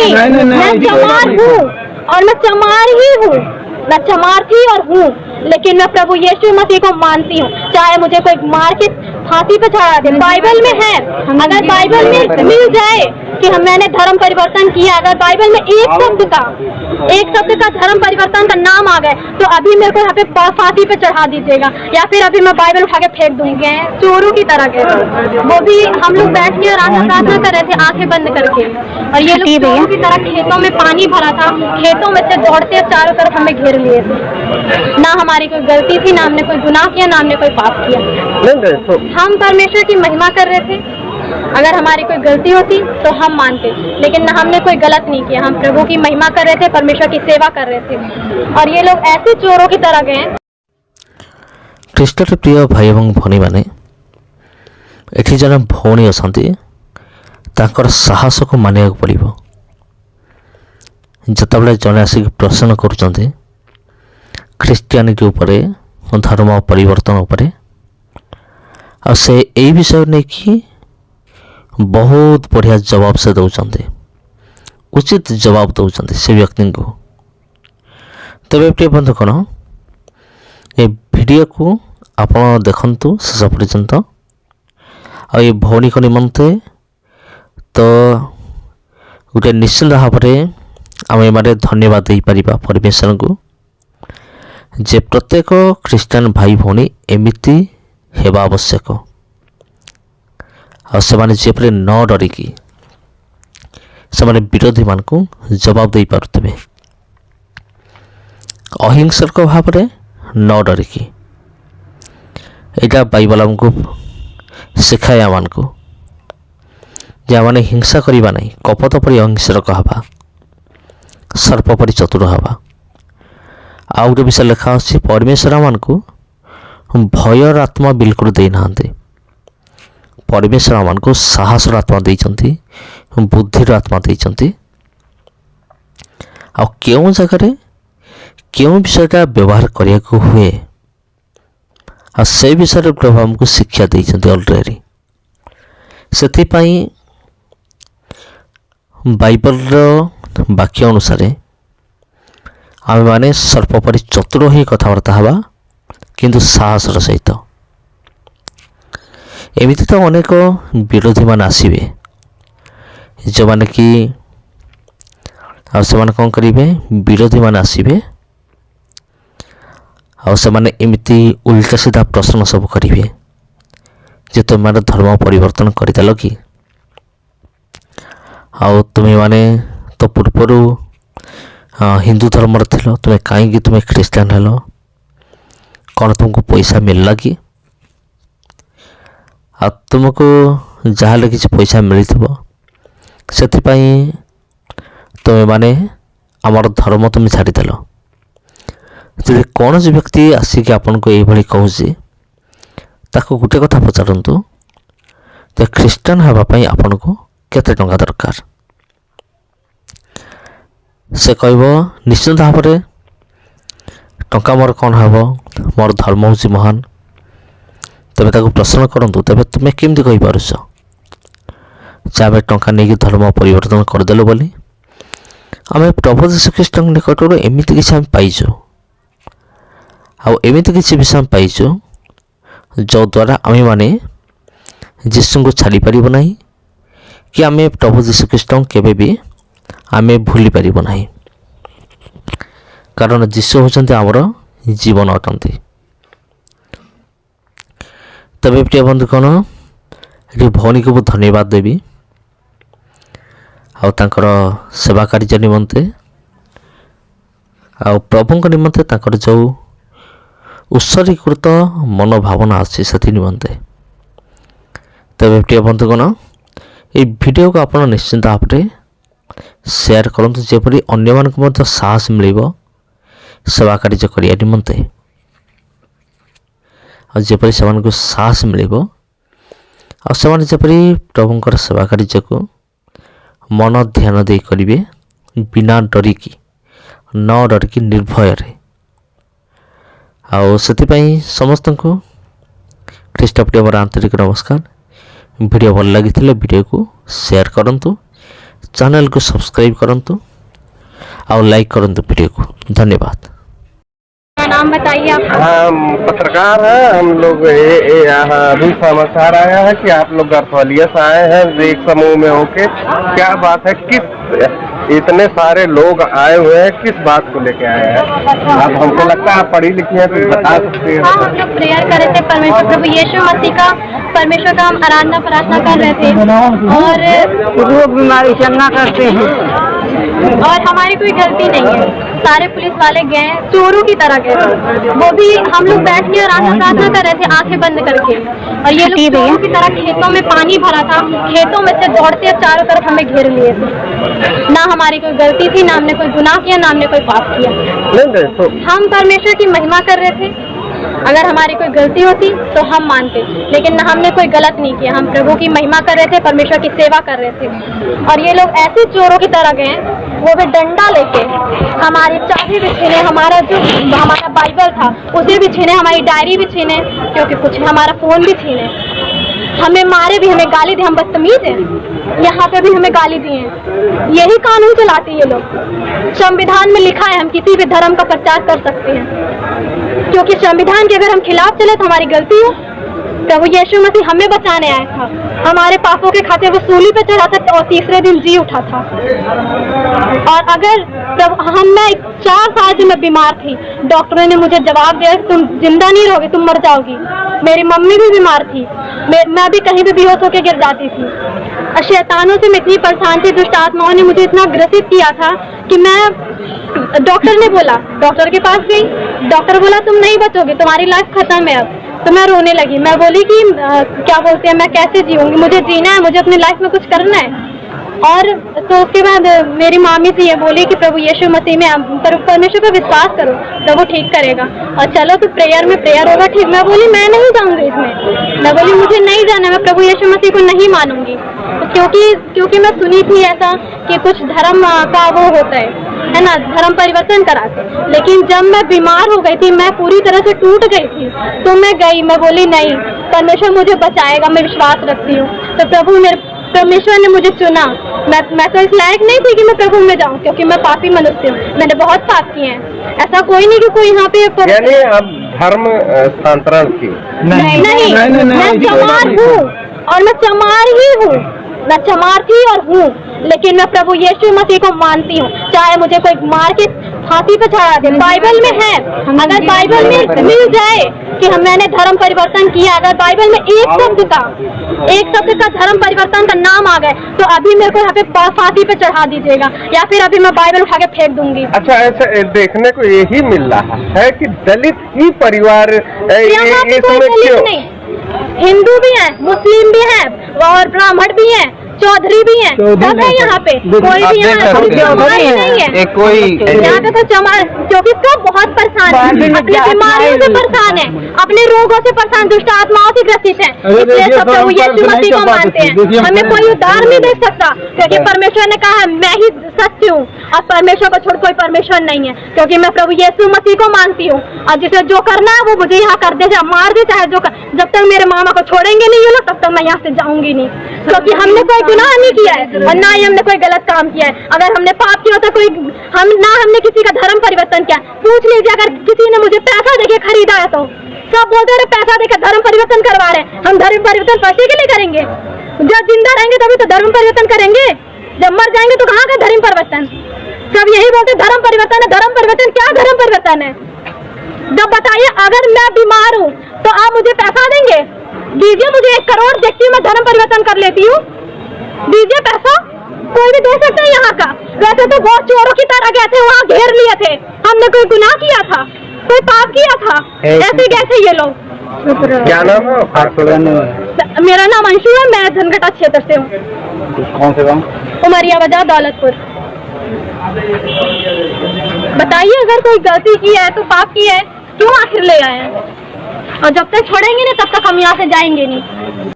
नहीं, मैं चमार हूँ और मैं चमार ही हूँ, मैं चमार थी और हूँ, लेकिन मैं प्रभु यीशु मसीह को मानती हूँ। चाहे मुझे कोई मार के फांसी पे चढ़ा दे, बाइबल में है, अगर बाइबल में मिल जाए कि मैंने धर्म परिवर्तन किया, अगर बाइबल में एक शब्द का धर्म परिवर्तन का नाम आ गए तो अभी मेरे को यहाँ पे फांसी पे चढ़ा दीजिएगा, या फिर अभी मैं बाइबल उठा के फेंक दूंगी। चोरों की तरह के वो भी हम लोग बैठ के प्रार्थना कर रहे थे आंखें बंद करके, और ये लोग चोरों की तरह खेतों में पानी भरा था, खेतों में से दौड़ते चारों तरफ हमें घेर लिए थे। ना हमारी कोई गलती थी, ना हमने कोई गुनाह किया, ना हमने कोई पाप किया। हम परमेश्वर की महिमा कर रहे थे। अगर हमारी कोई गलती होती तो हम मानते, लेकिन ना हमने कोई गलत नहीं किया। हम प्रभु की महिमा कर रहे थे, परमेश्वर की सेवा कर रहे थे, और ये लोग ऐसे चोरों की तरह गए। ଖ୍ରୀଷ୍ଟରେ ପ୍ରିୟ ଭାଇ ଏବଂ ଭଉଣୀମାନେ, ଏଠି ଜଣେ ଭଉଣୀ ଅଛନ୍ତି, ତାଙ୍କର ସାହସକୁ ମାନିବାକୁ ପଡ଼ିବ। ଯେତେବେଳେ ଜଣେ ଆସିକି ପ୍ରଶ୍ନ କରୁଛନ୍ତି ଖ୍ରୀଷ୍ଟିଆନିଟି ଉପରେ, ଧର୍ମ ପରିବର୍ତ୍ତନ ଉପରେ, ଆଉ ସେ ଏଇ ବିଷୟ ନେଇକି ବହୁତ ବଢ଼ିଆ ଜବାବ ସେ ଦେଉଛନ୍ତି, ଉଚିତ ଜବାବ ଦେଉଛନ୍ତି ସେ ବ୍ୟକ୍ତିଙ୍କୁ। ତେବେ ପ୍ରିୟ ବନ୍ଧୁ, କ'ଣ ଏ ଭିଡ଼ିଓକୁ ଆପଣ ଦେଖନ୍ତୁ ଶେଷ ପର୍ଯ୍ୟନ୍ତ। ଆଉ ଏ ଭଉଣୀଙ୍କ ନିମନ୍ତେ ତ ଗୋଟେ ନିଶ୍ଚିନ୍ତ ଭାବରେ ଆମେ ଏମାନେ ଧନ୍ୟବାଦ ଦେଇପାରିବା ପରମେଶ୍ୱରଙ୍କୁ, ଯେ ପ୍ରତ୍ୟେକ ଖ୍ରୀଷ୍ଟିଆନ ଭାଇ ଭଉଣୀ ଏମିତି ହେବା ଆବଶ୍ୟକ। ଆଉ ସେମାନେ ଯେପରି ନ ଡରିକି ସେମାନେ ବିରୋଧୀମାନଙ୍କୁ ଜବାବ ଦେଇପାରୁଥିବେ, ଅହିଂସକ ଭାବରେ ନ ଡରିକି। ଏଇଟା ବାଇବଲ ଆମକୁ ଶିଖାଏ ଆମମାନଙ୍କୁ ଯେ ଆମମାନେ ହିଂସା କରିବା ନାହିଁ, କପଟ ପରି ଅହିଂସକ ହେବା, ସର୍ପ ପରି ଚତୁର ହେବା। ଆଉ ଗୋଟେ ବିଷୟ ଲେଖା ଅଛି, ପରମେଶ୍ୱର ଆମମାନଙ୍କୁ ଭୟର ଆତ୍ମା ବିଲକୁଲ ଦେଇନାହାନ୍ତି। ପରମେଶ୍ୱର ଆମମାନଙ୍କୁ ସାହସର ଆତ୍ମା ଦେଇଛନ୍ତି, ବୁଦ୍ଧିର ଆତ୍ମା ଦେଇଛନ୍ତି। ଆଉ କେଉଁ ଜାଗାରେ କେଉଁ ବିଷୟଟା ବ୍ୟବହାର କରିବାକୁ ହୁଏ, ଆଉ ସେ ବିଷୟରେ ପ୍ରଭୁ ଆମକୁ ଶିକ୍ଷା ଦେଇଛନ୍ତି ଅଲରେଡ଼ି। ସେଥିପାଇଁ ବାଇବଲର ବାକ୍ୟ ଅନୁସାରେ ଆମେମାନେ ସର୍ପ ପରି ଚତୁର ହୋଇ କଥାବାର୍ତ୍ତା ହେବା, କିନ୍ତୁ ସାହସର ସହିତ। ଏମିତି ତ ଅନେକ ବିରୋଧୀମାନେ ଆସିବେ, ଯେଉଁମାନେ କି ଆଉ ସେମାନେ କ'ଣ କରିବେ, ବିରୋଧୀମାନେ ଆସିବେ, ଆଉ ସେମାନେ ଏମିତି ଉଲ୍ଟା ସିଧା ପ୍ରଶ୍ନ ସବୁ କରିବେ ଯେ ତୁମେମାନେ ଧର୍ମ ପରିବର୍ତ୍ତନ କରିଦେଲ କି, ଆଉ ତୁମେମାନେ ତ ପୂର୍ବରୁ ହିନ୍ଦୁ ଧର୍ମର ଥିଲ, ତୁମେ କାହିଁକି ଖ୍ରୀଷ୍ଟିଆନ ହେଲ, କ'ଣ ତୁମକୁ ପଇସା ମିଳିଲା କି, ଆଉ ତୁମକୁ ଯାହାହେଲେ କିଛି ପଇସା ମିଳିଥିବ, ସେଥିପାଇଁ ତୁମେମାନେ ଆମର ଧର୍ମ ତୁମେ ଛାଡ଼ିଦେଲ। ଯଦି କୌଣସି ବ୍ୟକ୍ତି ଆସିକି ଆପଣଙ୍କୁ ଏଇଭଳି କହୁଛି, ତାକୁ ଗୋଟେ କଥା ପଚାରନ୍ତୁ ଯେ ଖ୍ରୀଷ୍ଟିଆନ ହେବା ପାଇଁ ଆପଣଙ୍କୁ କେତେ ଟଙ୍କା ଦରକାର। ସେ କହିବ ନିଶ୍ଚିନ୍ତ ଭାବରେ ଟଙ୍କା ମୋର କ'ଣ ହେବ, ମୋର ଧର୍ମ ହେଉଛି ମହାନ। ତେବେ ତାକୁ ପ୍ରଶ୍ନ କରନ୍ତୁ, ତେବେ ତୁମେ କେମିତି କହିପାରୁଛ ଯେ ଆମେ ଟଙ୍କା ନେଇକି ଧର୍ମ ପରିବର୍ତ୍ତନ କରିଦେଲୁ ବୋଲି? ଆମେ ପ୍ରଭୁ ଯୀଶୁଖ୍ରୀଷ୍ଟଙ୍କ ନିକଟରୁ ଏମିତି କିଛି ଆମେ ପାଇଛୁ, ଆଉ ଏମିତି କିଛି ବିଷୟ ଆମେ ପାଇଛୁ ଯଦ୍ୱାରା ଆମେମାନେ ଯୀଶୁଙ୍କୁ ଛାଡ଼ିପାରିବୁ ନାହିଁ, କି ଆମେ ପ୍ରଭୁ ଯୀଶୁଖ୍ରୀଷ୍ଟଙ୍କୁ କେବେ ବି ଆମେ ଭୁଲି ପାରିବୁ ନାହିଁ। କାରଣ ଯୀଶୁ ହେଉଛନ୍ତି ଆମର ଜୀବନ ଅଟନ୍ତି। ତେବେ ପ୍ରିୟ ବନ୍ଧୁ, କ'ଣ ଏଠି ଭଉଣୀକୁ ମୁଁ ଧନ୍ୟବାଦ ଦେବି, ଆଉ ତାଙ୍କର ସେବା କାର୍ଯ୍ୟ ନିମନ୍ତେ, ଆଉ ପ୍ରଭୁଙ୍କ ନିମନ୍ତେ ତାଙ୍କର ଯେଉଁ ଉତ୍ସର୍ଗୀକୃତ ମନୋଭାବନା ଅଛି ସେଥି ନିମନ୍ତେ। ତେବେ ପ୍ରିୟ ବନ୍ଧୁ, କ'ଣ এই ଭିଡ଼ିଓକୁ ଆପଣ ନିଶ୍ଚିନ୍ତ ଭାବରେ ସେୟାର କରନ୍ତୁ, ଯେପରି ଅନ୍ୟମାନଙ୍କୁ ମଧ୍ୟ ସାହସ ମିଳିବ ସେବା କାର୍ଯ୍ୟ କରିବା ନିମନ୍ତେ, ଆଉ ଯେପରି ସେମାନଙ୍କୁ ସାହସ ମିଳିବ, ଆଉ ସେମାନେ ଯେପରି ପ୍ରଭୁଙ୍କର ସେବା କାର୍ଯ୍ୟକୁ ମନ ଧ୍ୟାନ ଦେଇ କରିବେ, ବିନା ଡରିକି, ନ ଡରିକି ନିର୍ଭୟରେ। ଆଉ ସେଥିପାଇଁ ସମସ୍ତଙ୍କୁ ଖ୍ରୀଷ୍ଟପ୍ରିୟ ମୋର ଆନ୍ତରିକ ନମସ୍କାର। ଭିଡ଼ିଓ ଭଲ ଲାଗିଥିଲେ ଭିଡ଼ିଓକୁ ସେୟାର କରନ୍ତୁ, चैनल को सब्सक्राइब करंतु और लाइक करंतु वीडियो को। धन्यवाद। नाम बताइए आप। हम पत्रकार हैं। हम लोग यहाँ अभी समाचार आया है कि आप लोग गरथौलिया से आए हैं एक समूह में होके। क्या बात है, किस इतने सारे लोग आए हुए हैं, किस बात को लेके आए हैं? अब हमको लगता है आप पढ़ी लिखी हैं तो बता सकते हैं। हाँ, हम लोग प्रेयर कर रहे थे परमेश्वर प्रभु यीशु मसीह का, परमेश्वर का हम आराधना प्रार्थना कर रहे थे और रोग बीमारी से ना करते हैं और हमारी कोई गलती नहीं है। सारे पुलिस वाले गए चोरों की तरह गए, वो भी हम लोग बैठ के आराधना प्रार्थना कर रहे थे आंखें बंद करके, और ये लोग चोरों की तरह खेतों में पानी भरा था, खेतों में से दौड़ते चारों तरफ हमें घेर लिए थे। ना हमारी कोई गलती थी, ना हमने कोई गुनाह किया, ना हमने कोई पाप किया। तो हम परमेश्वर की महिमा कर रहे थे। अगर हमारी कोई गलती होती तो हम मानते, लेकिन हमने कोई गलत नहीं किया। हम प्रभु की महिमा कर रहे थे, परमेश्वर की सेवा कर रहे थे। और ये लोग ऐसे चोरों की तरह गए, वो भी डंडा लेके हमारी चाबी भी छीने, हमारा बाइबल था उसे भी छीने, हमारी डायरी भी छीने, क्योंकि कुछ हमारा फोन भी छीने, हमें मारे भी, हमें गाली दी। हम बदतमीज हैं, यहाँ पे भी हमें गाली दी है। यही कानून चलाते ये लोग। संविधान में लिखा है हम किसी भी धर्म का प्रचार कर सकते हैं, क्योंकि संविधान के अगर हम खिलाफ चले तो हमारी गलती है। प्रभु यीशु मसीह हमें बचाने आया था, हमारे पापों के खातिर वो सूली पे चढ़ा था और तीसरे दिन जी उठा था। और अगर मैं 4 साल से मैं बीमार थी, डॉक्टरों ने मुझे जवाब दिया तुम जिंदा नहीं रहोगे, तुम मर जाओगी। मेरी मम्मी भी बीमार थी, मैं भी कहीं भी बेहोश होकर गिर जाती थी। शैतानों से मैं इतनी परेशान थी, दुष्ट आत्माओं ने मुझे इतना ग्रसित किया था कि डॉक्टर ने बोला, डॉक्टर के पास गई, डॉक्टर बोला तुम नहीं बचोगे, तुम्हारी लाइफ खत्म है अब। तो मैं रोने लगी, मैं बोली कि क्या बोलते हैं, मैं कैसे जीऊंगी, मुझे जीना है, मुझे अपनी लाइफ में कुछ करना है। और तो उसके बाद मेरी मामी से ये बोली कि प्रभु यीशु मसीह में परमेश्वर पर विश्वास करो, प्रभु ठीक करेगा, और चलो तो प्रेयर में प्रेयर होगा ठीक। मैं बोली मैं नहीं जाऊंगी इसमें, मैं बोली मुझे नहीं जाना, मैं प्रभु यीशु मसीह को नहीं मानूंगी, क्योंकि मैं सुनी थी ऐसा कि कुछ धर्म का वो होता है ना, धर्म परिवर्तन कराते। लेकिन जब मैं बीमार हो गई थी, मैं पूरी तरह से टूट गई थी, तो मैं गई, मैं बोली नहीं, परमेश्वर मुझे बचाएगा, मैं विश्वास रखती हूँ। तो परमेश्वर ने मुझे चुना। मैं तो इस लायक नहीं थी कि मैं प्रभु में जाऊं, क्योंकि मैं पापी मनुष्य हूँ, मैंने बहुत पाप किए हैं। ऐसा कोई नहीं कि कोई यहाँ पे यानी अब धर्म स्थानांतरण की नहीं, मैं चमार हूँ और मैं चमार ही हूँ, मैं चमार थी और हूँ, लेकिन मैं प्रभु यीशु मसीह को मानती हूँ। चाहे मुझे कोई मार के फांसी पे चढ़ा दे, बाइबल में है। अगर बाइबल में मिल जाए कि मैंने धर्म परिवर्तन किया, अगर बाइबल में एक शब्द का धर्म परिवर्तन का नाम आ गए, तो अभी मेरे को यहाँ पे फांसी पे चढ़ा दीजिएगा, या फिर अभी मैं बाइबल उठा के फेंक दूंगी। अच्छा, ऐसा देखने को यही मिल रहा है कि दलित ही परिवार नहीं, हिंदू भी हैं, मुस्लिम भी हैं और ब्राह्मण भी हैं, चौधरी भी हैं, सब है यहाँ पे। कोई भी यहाँ नहीं है, कोई यहाँ पे तो चमार, क्योंकि सब बहुत परेशान है, अपनी बीमारियों से परेशान है, अपने रोगों से परेशान, दुष्ट आत्माओं से ग्रसित है, इसलिए सब प्रभु यीशु मसीह को मानते हैं। हमें कोई उद्धार नहीं दे सकता, क्योंकि परमेश्वर ने कहा है मैं ही सत्य हूँ, और परमेश्वर को छोड़ कोई परमेश्वर नहीं है। क्योंकि मैं प्रभु यीशु मसीह को मानती हूँ, और जिसे जो करना है वो मुझे यहाँ कर दे, मार दे, चाहे जो जब तक मेरे मामा को छोड़ेंगे नहीं ये लोग, तब तक मैं यहाँ से जाऊंगी नहीं, क्योंकि हमने कोई गुनाह नहीं किया है और ना ही हमने कोई गलत काम किया है। अगर हमने पाप किया होता हमने किसी का धर्म परिवर्तन किया। पूछ लीजिए, अगर किसी ने मुझे पैसा देके खरीदा है तो सब बोलते रहे पैसा देकर धर्म परिवर्तन करवा रहे हैं। हम धर्म परिवर्तन पैसे के लिए करेंगे? जब जिंदा रहेंगे तभी तो धर्म परिवर्तन करेंगे, जब मर जाएंगे तो कहाँ का धर्म परिवर्तन? सब यही बोलते धर्म परिवर्तन है, धर्म परिवर्तन। क्या धर्म परिवर्तन है? जब बताइए, अगर मैं बीमार हूँ तो आप मुझे पैसा देंगे? दीजिए मुझे 1 करोड़, देखती हूँ मैं धर्म परिवर्तन कर लेती हूँ, दीजिए पैसा। कोई भी दे सकता है यहाँ का। वैसे तो बहुत चोरों की तरह गए थे, वहाँ घेर लिए थे, हमने कोई गुनाह किया था, कोई पाप किया था? ऐसे कैसे ये लोग? क्या नाम है? मेरा नाम अंशु है, मैं धनघटा क्षेत्र से हूँ। कौन से गाँव? उमरिया बाजार, दौलतपुर। बताइए, अगर कोई गलती की है तो पाप की है, क्यों आखिर ले आए हैं? और जब तक छोड़ेंगे नहीं तब तक हम यहाँ से जाएंगे नहीं।